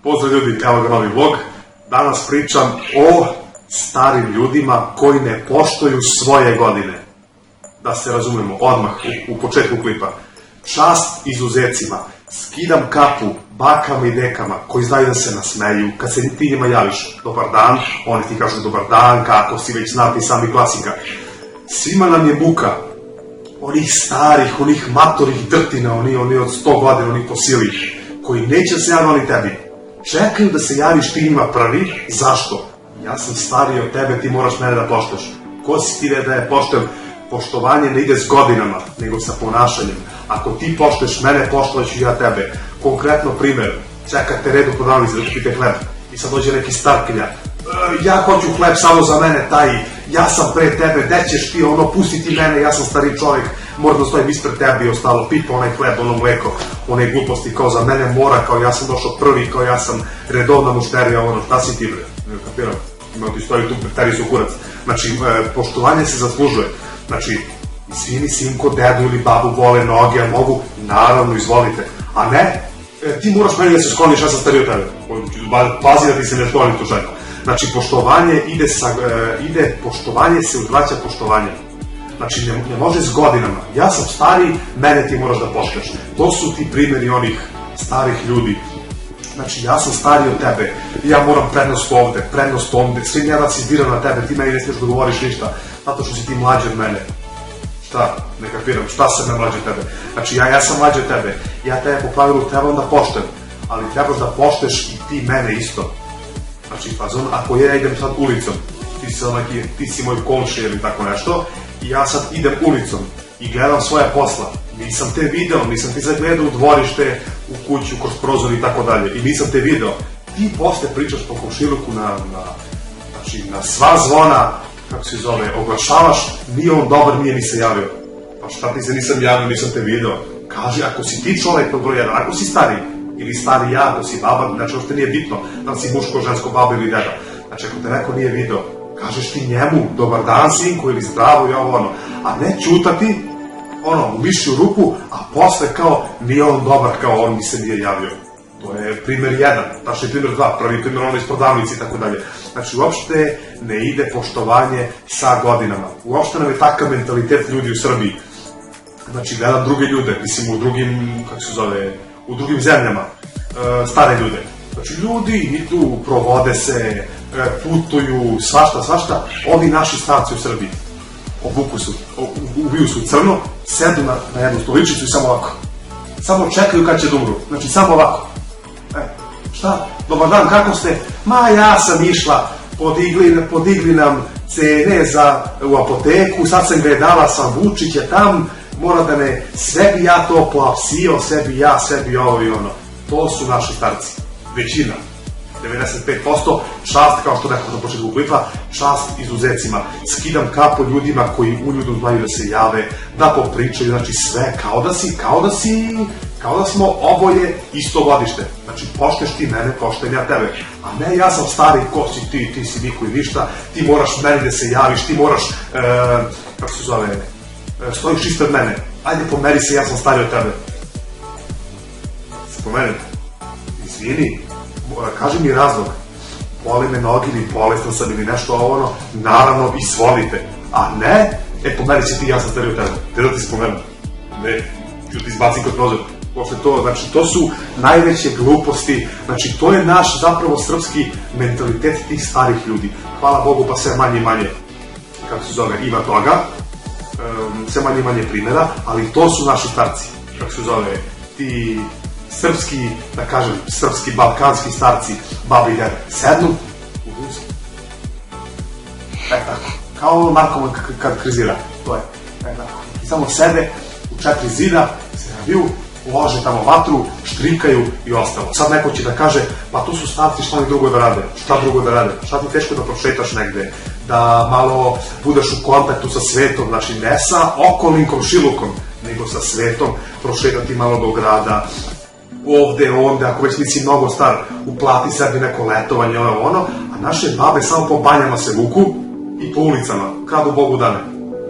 Pozdrav ljudi, evo ga novi vlog. Danas pričam o starim ljudima koji ne poštuju svoje godine. Da se razumemo, odmah u početku klipa. Čast izuzecima, skidam kapu bakama i dekama koji znaju da se nasmeju. Kad se ti njima javiš, dobar dan, oni ti kažu dobar dan, kako si, već znati sami klasika. Svima nam je buka onih starih, onih matorih drtina, oni od 100 godina, oni po sili, koji neće se javiti tebi. Čekaju da se javiš ti njima prvi. Zašto? Ja sam stariji od tebe, ti moraš mene da poštuješ. Ko si ti da je poštujem? Poštovanje ne ide s godinama, nego sa ponašanjem. Ako ti poštuješ mene, poštovaću ja tebe. Konkretno primer, čekate red u prodavnici da kupite hleb i sad dođe neki starkinja. Ja hoću hleb samo za mene, taj, ja sam pre tebe, gde ćeš ti, pusti ti mene, ja sam stari čovjek, moram da stojim ispred tebe i ostalo, pipa onaj hleb, mleko, one gluposti, kao za mene mora, kao ja sam došao prvi, kao ja sam redovna mušterija, šta si ti bre, ne kapiram, ima ti stoji tu, preteri su kurac. Znači, poštovanje se zaslužuje, znači, izvini sinko, dedu ili babu vole noge, a mogu, naravno, izvolite, a ne, ti moraš meni da se skloniš, ja sam stariji od tebe, pazi da ti se ne skloni tu žena. Znači, poštovanje se uzvraća poštovanjem. Znači, ne može s godinama. Ja sam stariji, mene ti moraš da poštuješ. To su ti primjeri onih starih ljudi. Znači, ja sam stariji od tebe, ja moram prednost ovde, prednost ovde, svim ja da si zbiram na tebe, ti meni ne smiješ da govoriš ništa, zato što si ti mlađi od mene. Šta? Ne kapiram, šta sam ja mlađi od tebe? Znači, ja sam mlađi od tebe, ja tebe po pravilu trebam da poštujem, ali trebaš da poštuješ i ti mene isto. Znači, pazon, ako ja idem sad ulicom, ti si moj komšija ili tako nešto, i ja sad idem ulicom i gledam svoje posla, nisam te video, nisam ti zagledao u dvorište, u kuću, kroz prozor i tako dalje, i nisam te video, ti posle pričaš po komšiluku na sva zvona, kako se zove, oglašavaš, nije on dobar, nije mi se javio. Pa šta ti se nisam javio, nisam te video? Kaži, ako si ti čovjek pod broj 1, ako si stariji, ili stari ja, ako si baba, znači uopšte nije bitno da li si muško, žensko, baba ili deda. Znači ako te neko nije video, kažeš ti njemu, dobar dan sinku ili zdravo i ovo ono, a ne čutati, u mišju rupu, a posle kao nije on dobar, kao on mi se nije javio. To je primer 1, tačnije primer 2, prvi primer iz prodavnici i tako dalje. Znači uopšte ne ide poštovanje sa godinama. Uopšte nam je takav mentalitet ljudi u Srbiji. Znači gledam druge ljude, mislim u drugim, kako se zove, u drugim zemljama, stare ljude. Znači, ljudi idu, provode se, putuju, svašta, ovi naši starci u Srbiji ubiju su crno, sedu na jednu stoličicu i samo ovako. Samo čekaju kad će da umru. Znači, samo ovako. Šta? Dobar dan, kako ste? Ma, ja sam išla, podigli nam cene u apoteku, sad sam gledala, sam Vučića tam, mora da me, sve bi ja to poapsio, sebi ovo i ono. To su naši starci. Većina. 95%. Čast, kao što rekao na početku klipa, čast izuzecima. Skidam kapu ljudima koji uljudu znaju da se jave, da popričaju, znači sve, kao da smo oboje isto godište. Znači, pošteš ti mene, poštujem ja tebe. A ne, ja sam stari, ko si ti si niko i ništa, ti moraš meni da se javiš, ti moraš, kako se zove, stojiš ispred mene, ajde pomeri se, ja sam stariji od tebe. Se pomeri, izvini, kaži mi razlog, boli me nogi ili bolestan sam ili nešto ono, naravno izvolite, a ne, pomeri se ti, ja sam stariji od tebe, te da ti se pomerim, ne, ću ti izbacim kod prozor. Znači, to su najveće gluposti, znači, to je naš zapravo srpski mentalitet tih starih ljudi. Hvala Bogu, pa sve manje i manje, kako se zove, ima toga, sve manje i manje primjera, ali to su naši starci, kako se zove, ti srpski, da kažem, srpski, balkanski starci, babi i dede, sednu, ubuju se. Tako, kao narkoman kad krizira, to je, tako, i samo sede u 4 zida, se nabiju, ulože tamo vatru, štrikaju i ostalo. Sad neko će da kaže, pa tu su starci, šta oni drugo da rade? Šta drugo da rade? Šta ti teško da prošetaš negde? Da malo budeš u kontaktu sa svetom, znači ne sa okolnim komšilukom, nego sa svetom, prošetati malo do grada, ovde, onde, ako već nisi mnogo star, uplati sebi neko letovanje, ono, a naše babe samo po banjama se vuku i po ulicama, kradu Bogu dane.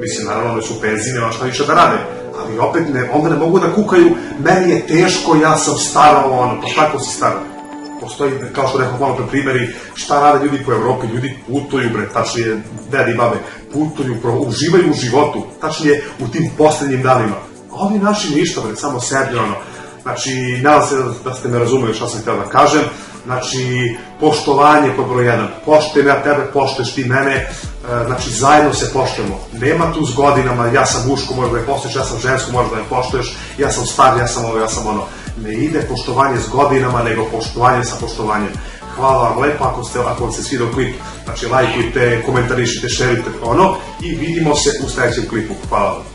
mislim, naravno, oni su u penziji, nema šta više da rade, ali opet onda ne mogu da kukaju, meni je teško, ja sam staro, ono, pa tako si staro. Postoji, kao što rekao malo pre primjeri, šta rade ljudi po Evropi, ljudi putuju, bre, tačnije, dedi i babe, putuju, uživaju u životu, tačnije u tim poslednjim danima. A ovi naši ništa, bre, samo sebi, ono. Znači, nadam se da ste me razumeli šta sam htio da kažem. Znači, poštovanje pod broj 1. Poštujem ja tebe, poštuješ ti mene. Znači, zajedno se poštujemo. Nema tu s godinama, ja sam muško, možda me poštuješ, ja sam žensko, možda me poštuješ, ja sam star, ja sam ovo, ja sam ono. Ne ide poštovanje s godinama, nego poštovanje sa poštovanjem. Hvala vam lepo, ako vam se svidao klip, znači lajkujte, komentarišite, šerite ono i vidimo se u sledećem klipu. Hvala vam.